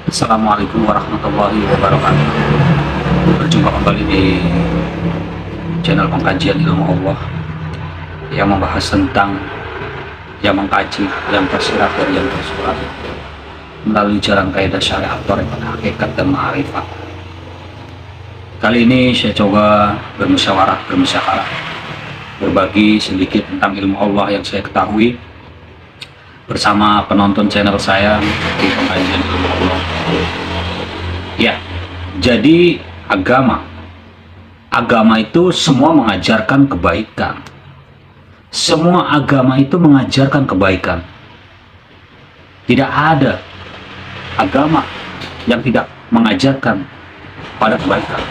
Assalamualaikum warahmatullahi wabarakatuh. Berjumpa kembali di channel pengkajian ilmu Allah yang membahas tentang yang mengkaji, yang tersirat dan yang tersurat melalui jalan kaidah syariat, thariqat, hakikat dan ma'rifat. Kali ini saya coba bermusyawarah, berbagi sedikit tentang ilmu Allah yang saya ketahui bersama penonton channel saya di pengkajian ilmu Allah. Ya, jadi agama itu semua mengajarkan kebaikan. Semua agama itu mengajarkan kebaikan. Tidak ada agama yang tidak mengajarkan pada kebaikan.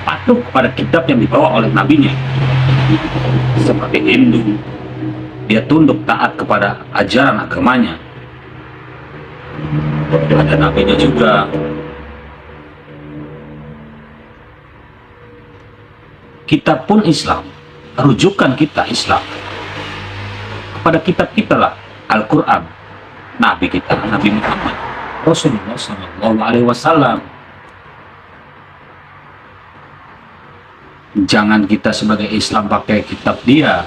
Patuh kepada kitab yang dibawa oleh nabinya. Seperti Hindu, dia tunduk taat kepada ajaran agamanya. Ada nabinya juga. Kita pun Islam, rujukan kita Islam kepada kitab kita lah, Al-Quran, Nabi kita, Nabi Muhammad, Rasulullah Sallallahu Alaihi Wasallam. Jangan kita sebagai Islam pakai kitab dia.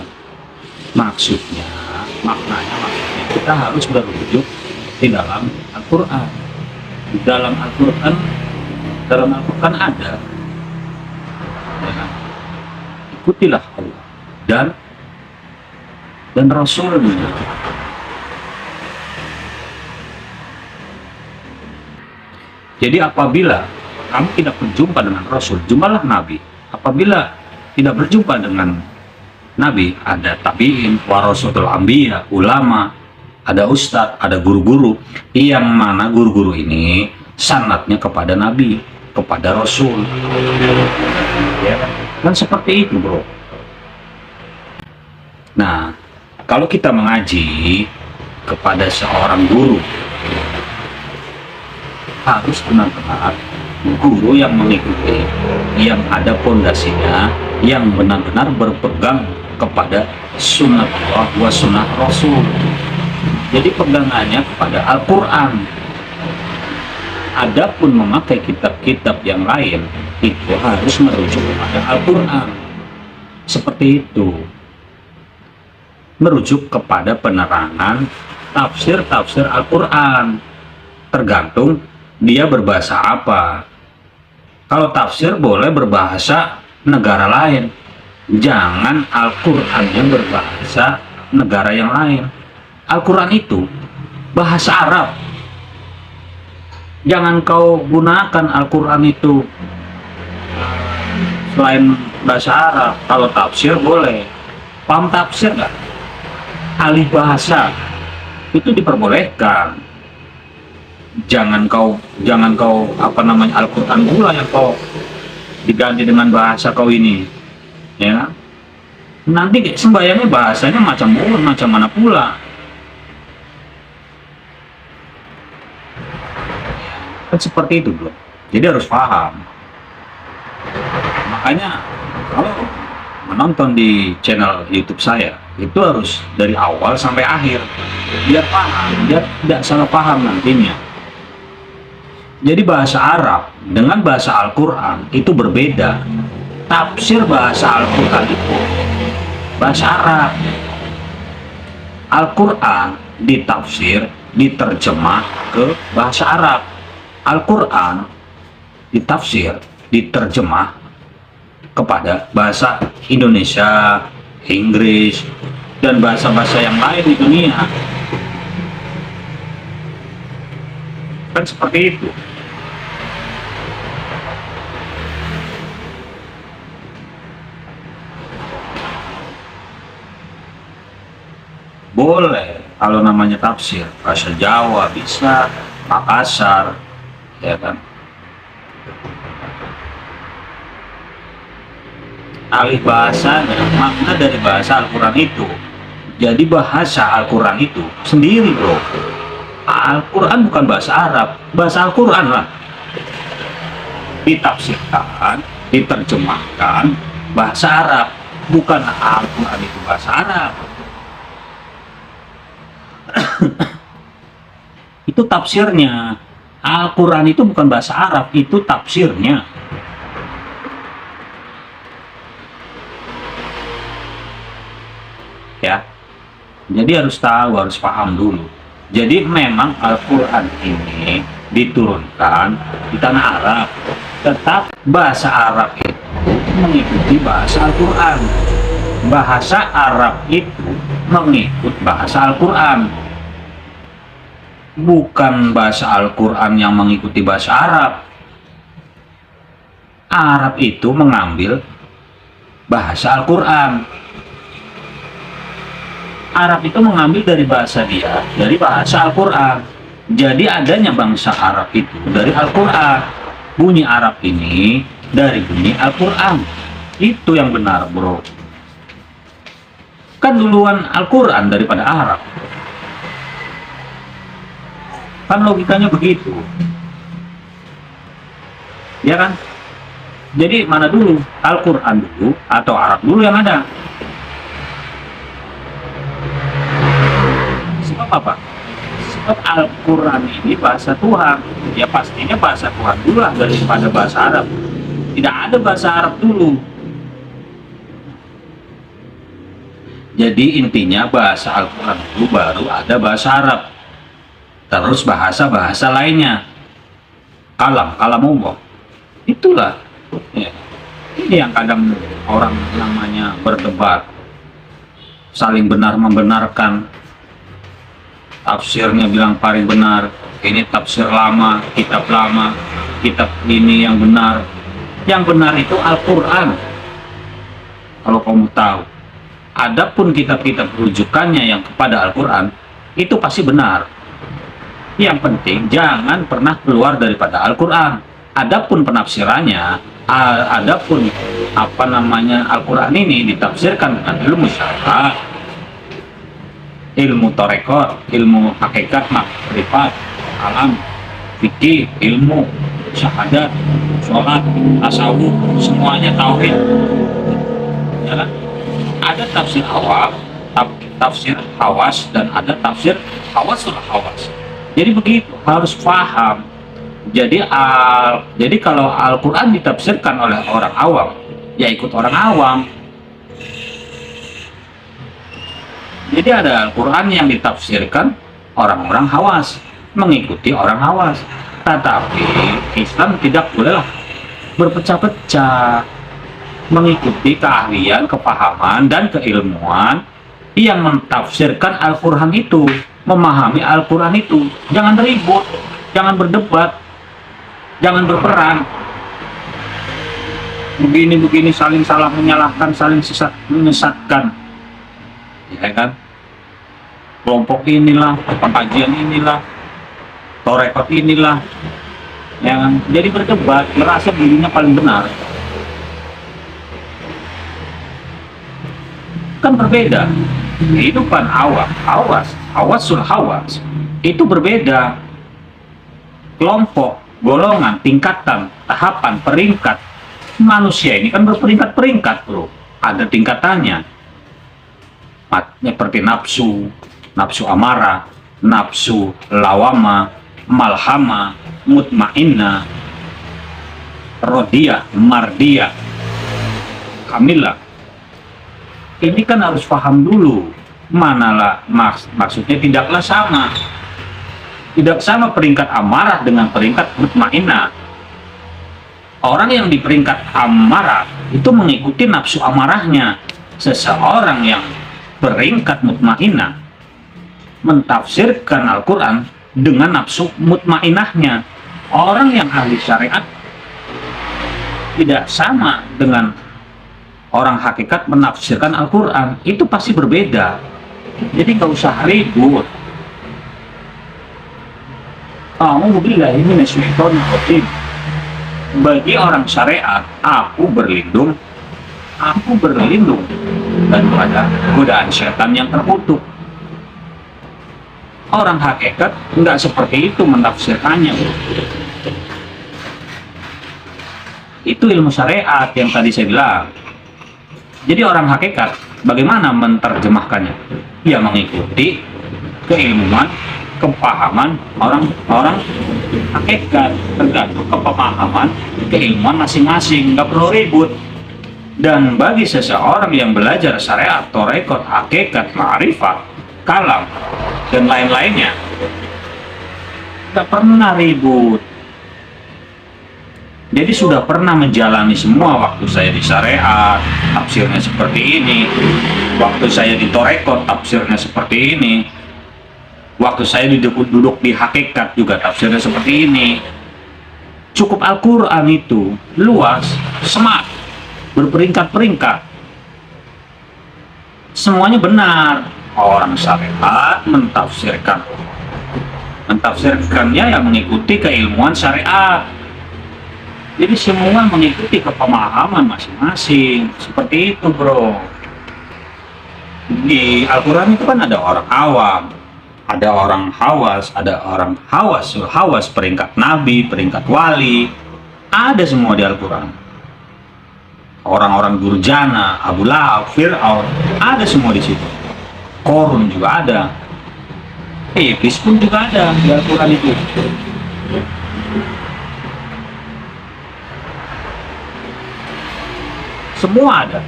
Maknanya kita harus berujuk di dalam Al-Quran. Dalam Al-Quran ada, ya, ikutilah Allah dan Rasulnya. Jadi apabila kamu tidak berjumpa dengan Rasul, jumpalah Nabi. Apabila tidak berjumpa dengan Nabi, ada tabiin, warasatul anbiya, ulama, ada ustadz, ada guru-guru, yang mana guru-guru ini sanadnya kepada Nabi, kepada Rasul. Ya kan seperti itu, bro. Nah, kalau kita mengaji kepada seorang guru, harus benar-benar guru yang mengikuti, yang ada pondasinya, yang benar-benar berpegang kepada sunnatullah wa sunnah Rasul. Jadi pegangannya kepada Al-Quran. Adapun memakai kitab-kitab yang lain, itu harus merujuk kepada Al-Quran. Seperti itu. Merujuk kepada penerangan tafsir-tafsir Al-Quran. Tergantung dia berbahasa apa. Kalau tafsir boleh berbahasa negara lain. Jangan Al-Quran yang berbahasa negara yang lain. Al-Quran itu bahasa Arab. Jangan kau gunakan Al-Quran itu selain bahasa Arab. Kalau tafsir boleh. Paham tafsir nggak? Alih bahasa itu diperbolehkan. Jangan kau Al-Quran pula yang kau diganti dengan bahasa kau ini, ya. Nanti sembayangnya bahasanya macam mana pula. Kan seperti itu, bro. Jadi harus paham. Makanya kalau menonton di channel YouTube saya, itu harus dari awal sampai akhir, biar paham, biar tidak salah paham nantinya. Jadi bahasa Arab dengan bahasa Al-Quran itu berbeda. Tafsir bahasa Al-Quran itu bahasa Arab. Al-Quran ditafsir, diterjemah ke bahasa Arab. Al-Quran ditafsir, diterjemah kepada bahasa Indonesia, Inggris, dan bahasa-bahasa yang lain di dunia. Kan seperti itu. Boleh kalau namanya tafsir, bahasa Jawa bisa, Makassar, ya kan. Alih bahasanya, makna dari bahasa Al-Quran itu. Jadi bahasa Al-Quran itu sendiri, bro. Al-Quran bukan bahasa Arab, bahasa Al-Quran lah. Ditafsirkan, diterjemahkan bahasa Arab, bukan Al-Quran itu bahasa Arab. Itu tafsirnya. Al-Quran itu bukan bahasa Arab, itu tafsirnya. Ya, jadi harus tahu, harus paham dulu. Jadi memang Al-Quran ini diturunkan di tanah Arab, tetap bahasa Arab itu mengikuti bahasa Al-Quran. Bahasa Arab itu mengikut bahasa Al-Quran, bukan bahasa Al-Quran yang mengikuti bahasa Arab. Arab itu mengambil bahasa Al-Quran. Arab itu mengambil dari bahasa dia, dari bahasa Al-Quran. Jadi adanya bangsa Arab itu dari Al-Quran. Bunyi Arab ini dari bunyi Al-Quran. Itu yang benar, bro. Kan duluan Al-Quran daripada Arab. Kan logikanya begitu. Ya kan? Jadi mana dulu? Al-Quran dulu atau Arab dulu yang ada? Sebab apa? Sebab Al-Quran ini bahasa Tuhan. Ya pastinya bahasa Tuhan dulu lah daripada bahasa Arab. Tidak ada bahasa Arab dulu. Jadi intinya bahasa Al-Quran dulu baru ada bahasa Arab. Terus bahasa-bahasa lainnya. Kalamullah. Itulah. Ya. Ini yang kadang orang namanya berdebat. Saling benar membenarkan. Tafsirnya bilang paling benar. Ini tafsir lama, kitab ini yang benar. Yang benar itu Al-Quran. Kalau kamu tahu. Adapun kitab-kitab rujukannya yang kepada Al-Quran itu pasti benar. Yang penting jangan pernah keluar daripada Al-Quran. Adapun penafsirannya, adapun Al-Quran ini ditafsirkan dengan ilmu syara, ilmu torekot, ilmu hakikat, makrifat, alam, fikih, ilmu syahadat, sholat, tasawuf, semuanya tauhid. Ya kan? Ada tafsir awam, tafsir hawas, dan ada tafsir hawasul hawas. Jadi begitu, harus paham. Jadi kalau Al-Quran ditafsirkan oleh orang awam, ya ikut orang awam. Jadi ada Al-Quran yang ditafsirkan orang-orang hawas, mengikuti orang hawas. Tetapi Islam tidak boleh berpecah-pecah, mengikuti keahlian, kepahaman, dan keilmuan yang mentafsirkan Al-Quran itu, memahami Al-Quran itu. Jangan ribut, jangan berdebat, jangan berperang. Begini-begini saling salah menyalahkan, saling menyesatkan. Ya kan? Kelompok inilah, pengajian inilah, torekot inilah. Ya kan? Jadi berdebat, merasa dirinya paling benar. Kan berbeda. Kehidupan hawasul hawas itu berbeda. Kelompok, golongan, tingkatan, tahapan, peringkat. Manusia ini kan berperingkat-peringkat, bro. Ada tingkatannya. Seperti nafsu amarah, nafsu lawama, malhama, mutmainnah, rodiyah, mardiyah, kamilah. Ini kan harus paham dulu. Manalah maksudnya tidaklah sama. Tidak sama peringkat amarah dengan peringkat mutmainnah. Orang yang di peringkat amarah itu mengikuti nafsu amarahnya. Seseorang yang peringkat mutmainnah mentafsirkan Al-Quran dengan nafsu mutmainnahnya. Orang yang ahli syariat tidak sama dengan orang hakikat menafsirkan Al-Quran. Itu pasti berbeda. Jadi gak usah ribut. A'udzubillahi minasyaitonir rajim. Bagi orang syariat, aku berlindung daripada godaan syaitan yang terkutuk. Orang hakikat nggak seperti itu menafsirkannya. Itu ilmu syariat yang tadi saya bilang. Jadi orang hakikat bagaimana menerjemahkannya? Ya mengikuti keilmuan kepahaman orang hakikat, tergantung kepemahaman keilmuan masing-masing, nggak perlu ribut. Dan bagi seseorang yang belajar syariat, torekot, hakikat, ma'rifat, kalam, dan lain-lainnya, nggak pernah ribut. Jadi sudah pernah menjalani semua. Waktu saya di syariat, tafsirnya seperti ini. Waktu saya di torekot, tafsirnya seperti ini. Waktu saya duduk di hakikat juga tafsirnya seperti ini. Cukup Al-Quran itu luas, smart, berperingkat-peringkat. Semuanya benar. Orang syariat mentafsirkannya yang mengikuti keilmuan syariat. Jadi semua mengikuti kepemahaman masing-masing. Seperti itu, bro. Di Al-Quran itu kan ada orang awam, ada orang hawas, ada orang hawas peringkat nabi, peringkat wali. Ada semua di Al-Quran. Orang-orang durjana, Abu Lahab, Fir'aun, ada semua di situ. Korun juga ada. Iblis pun juga ada di Al-Quran itu. Semua ada.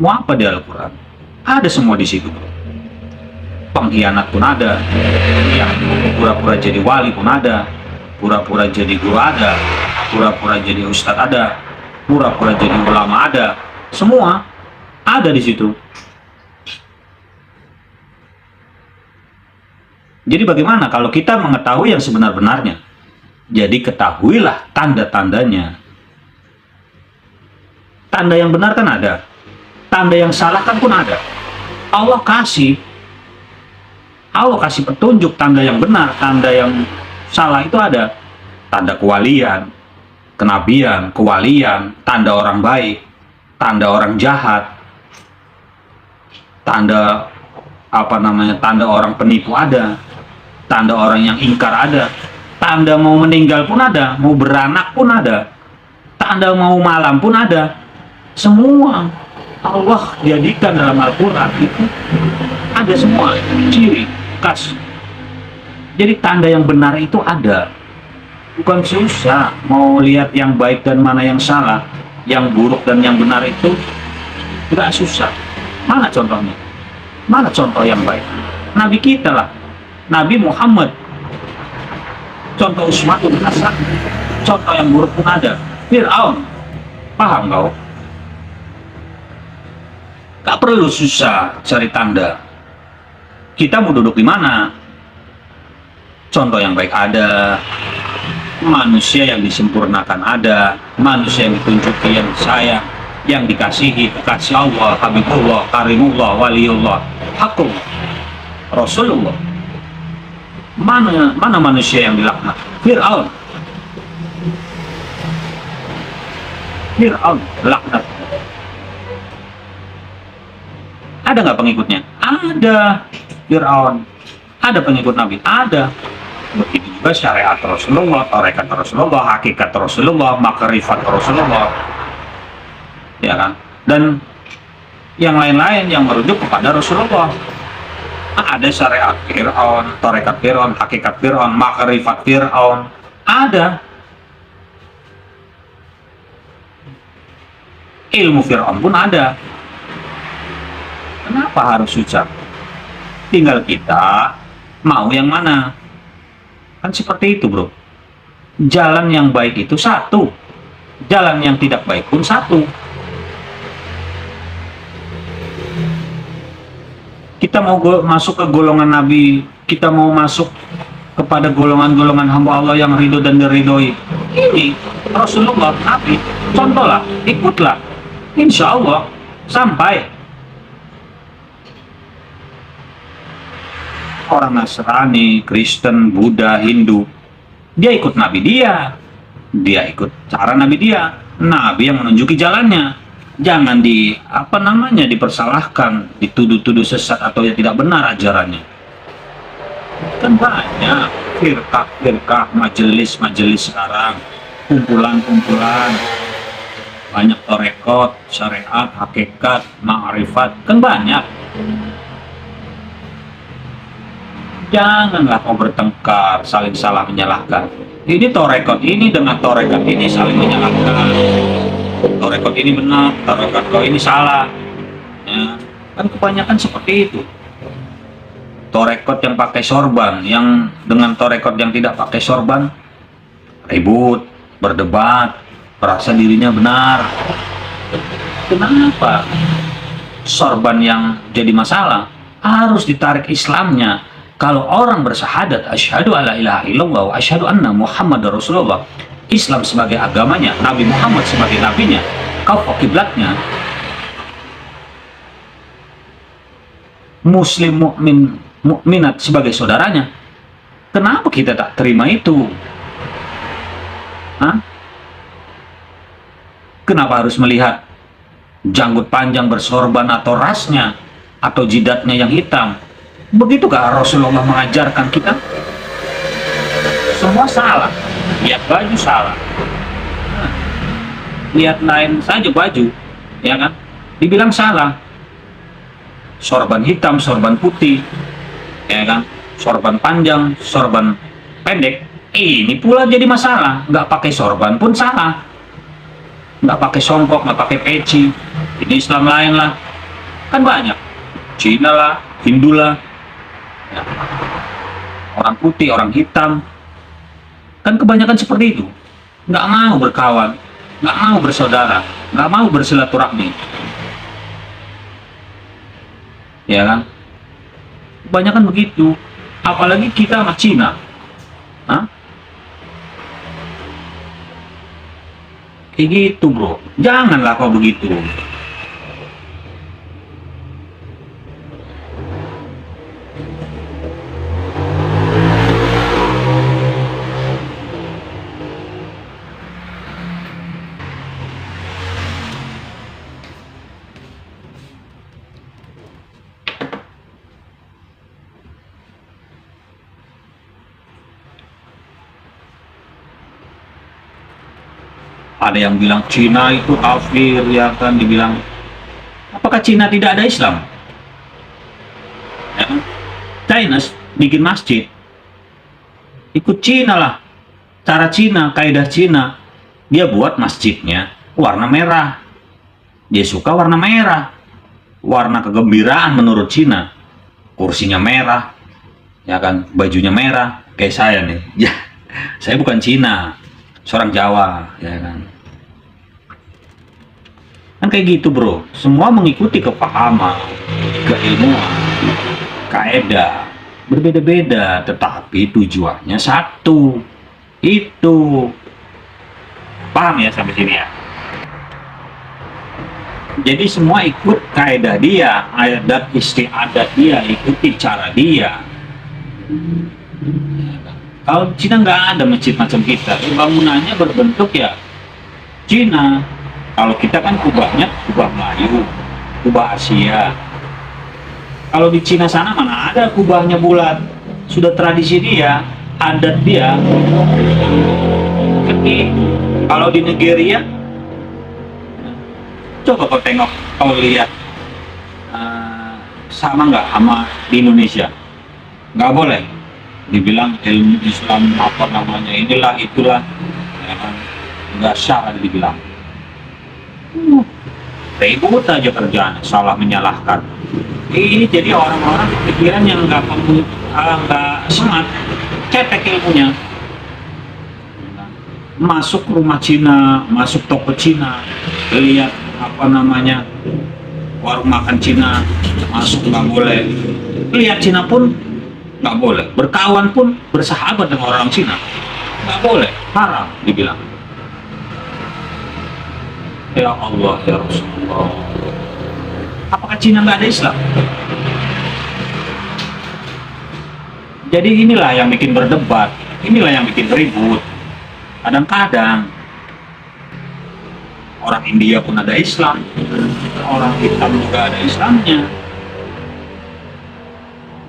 Mau apa di Al-Quran? Ada semua di situ, bro. Pengkhianat pun ada. Yang pura-pura jadi wali pun ada. Pura-pura jadi guru ada. Pura-pura jadi ustadz ada. Pura-pura jadi ulama ada. Semua ada di situ. Jadi bagaimana kalau kita mengetahui yang sebenar-benarnya? Jadi ketahuilah tanda-tandanya. Tanda yang benar kan ada, tanda yang salah kan pun ada. Allah kasih petunjuk tanda yang benar, tanda yang salah itu ada. Tanda kewalian, kenabian, kewalian, tanda orang baik, tanda orang jahat, tanda tanda orang penipu ada, tanda orang yang ingkar ada, tanda mau meninggal pun ada, mau beranak pun ada, tanda mau malam pun ada. Semua Allah jadikan dalam Al-Quran itu ada semua ciri khas. Jadi tanda yang benar itu ada, bukan susah. Mau lihat yang baik dan mana yang salah, yang buruk dan yang benar itu tidak susah. Mana contohnya? Mana contoh yang baik? Nabi kita lah, Nabi Muhammad. Contoh Usmatun Hasan. Contoh yang buruk pun ada. Fir'aun. Paham kau? Gak perlu susah cari tanda. Kita mau duduk di mana? Contoh yang baik ada, manusia yang disempurnakan ada, manusia yang ditunjuki, yang sayang, yang dikasihi, kekasih Allah, Habibullah, Karimullah, Waliullah, Hakum, Rasulullah. Mana manusia yang dilaknat? Fir'aun. Fir'aun laknat. Ada nggak pengikutnya? Ada. Fir'aun. Ada pengikut Nabi? Ada. Begitu juga syariat Rasulullah, tarekat Rasulullah, hakikat Rasulullah, makrifat Rasulullah. Ya kan? Dan yang lain-lain yang merujuk kepada Rasulullah. Ada syariat Fir'aun, tarekat Fir'aun, hakikat Fir'aun, makrifat Fir'aun. Ada. Ilmu Fir'aun pun ada. Kenapa harus susah? Tinggal kita mau yang mana. Kan seperti itu, bro. Jalan yang baik itu satu. Jalan yang tidak baik pun satu. Kita mau masuk ke golongan Nabi, kita mau masuk kepada golongan-golongan hamba Allah yang ridho dan diridhoi. Ini Rasulullah, Nabi, contohlah, ikutlah. Insya Allah sampai. Orang Nasrani, Kristen, Buddha, Hindu, dia ikut Nabi dia ikut cara Nabi dia, Nabi yang menunjuki jalannya. Jangan dipersalahkan, dituduh-tuduh sesat atau yang tidak benar ajarannya. Kan banyak firqah, majelis sekarang, kumpulan, banyak torekot, syariat, hakikat, ma'rifat, kan banyak. Janganlah kau bertengkar, saling salah menyalahkan. Ini torekot ini dengan torekot ini saling menyalahkan. Torekot ini benar, torekot kau ini salah. Ya, kan kebanyakan seperti itu. Torekot yang pakai sorban, yang dengan torekot yang tidak pakai sorban, ribut, berdebat, merasa dirinya benar. Kenapa sorban yang jadi masalah? Harus ditarik Islamnya. Kalau orang bersyahadat asyhadu alla ilaha illallah wa asyhadu anna muhammadar rasulullah, Islam sebagai agamanya, Nabi Muhammad sebagai nabinya, kau kiblatnya, muslim mukmin mukminat sebagai saudaranya, kenapa kita tak terima itu? Hah? Kenapa harus melihat janggut panjang bersorban atau rasnya atau jidatnya yang hitam? Begitukah Rasulullah mengajarkan kita? Semua salah. Lihat baju salah. Nah, lihat lain saja baju, ya kan? Dibilang salah. Sorban hitam, sorban putih, ya kan? Sorban panjang, sorban pendek. Ini pula jadi masalah. Nggak pakai sorban pun salah. Nggak pakai songkok, nggak pakai peci. Ini Islam lain lah. Kan banyak. Cina lah, Hindu lah. Ya. Orang putih, orang hitam, kan kebanyakan seperti itu. Nggak mau berkawan, nggak mau bersaudara, nggak mau bersilaturahmi, ya kan? Kebanyakan begitu. Apalagi kita sama Cina. Hah? Kayak gitu bro, janganlah kau begitu. Ada yang bilang Cina itu kafir, ya kan, dibilang. Apakah Cina tidak ada Islam? Ya kan? China bikin masjid, ikut Cina lah, cara Cina, kaidah Cina. Dia buat masjidnya warna merah, dia suka warna merah, warna kegembiraan menurut Cina. Kursinya merah, ya kan, bajunya merah. Kayak saya nih, ya, saya bukan Cina, seorang Jawa, ya kan. Kan kayak gitu bro, semua mengikuti kepahaman, keilmuan, kaidah, berbeda-beda, tetapi tujuannya satu. Itu paham ya sampai sini ya? Jadi semua ikut kaidah dia, adat istiadat dia, ikuti cara dia. Kalau Cina nggak ada masjid macam kita, bangunannya berbentuk ya Cina. Kalau kita kan kubahnya kubah Melayu, kubah Asia. Kalau di Cina sana mana ada kubahnya bulat? Sudah tradisi dia, adat dia. Tapi kalau di Nigeria, coba kau tengok, kau lihat, sama nggak sama di Indonesia? Nggak boleh dibilang ilmu Islam apa namanya, inilah itulah, ya kan? Nggak sah dibilang. Ribut aja kerjaan, salah menyalahkan. Ini jadi orang-orang pikiran yang nggak smart, cetek ilmunya. Masuk rumah Cina, masuk toko Cina, lihat apa namanya warung makan Cina, masuk nggak boleh. Lihat Cina pun nggak boleh. Berkawan pun, bersahabat dengan orang Cina nggak boleh, haram dibilang. Ya Allah, ya Rasulullah. Apakah Cina nggak ada Islam? Jadi inilah yang bikin berdebat, inilah yang bikin ribut. Kadang-kadang orang India pun ada Islam, orang hitam juga ada Islamnya.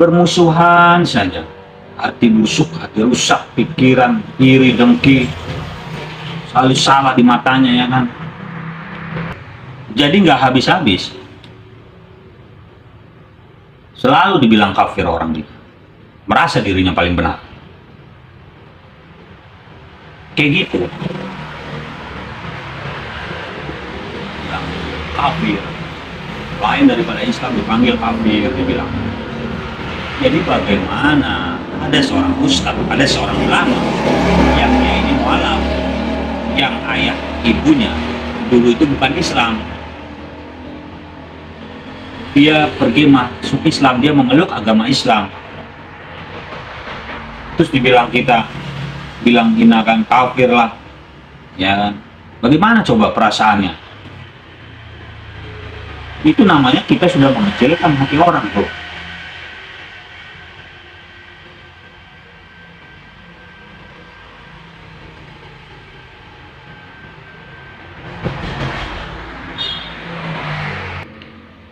Bermusuhan saja, hati busuk, hati rusak, pikiran iri, dengki, selalu salah di matanya, ya kan? Jadi nggak habis-habis, selalu dibilang kafir orang gitu. merasa dirinya paling benar. Kayak gitu. Yang kafir, lain daripada Islam dipanggil kafir, dibilang. Jadi bagaimana ada seorang ustadz, ada seorang ulama yang dia ini mualaf, yang ayah ibunya dulu itu bukan Islam, dia pergi masuk Islam, dia memeluk agama Islam, terus dibilang kita bilang hinakan kafir lah, ya kan? Bagaimana coba perasaannya? Itu namanya kita sudah mengecilkan hati orang tuh.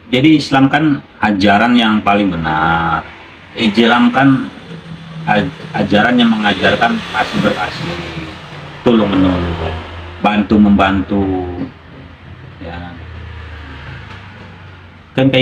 Jadi Islam kan ajaran yang paling benar. Islam kan ajaran yang mengajarkan kasih berkasih, tolong menolong, bantu membantu, ya kan kayak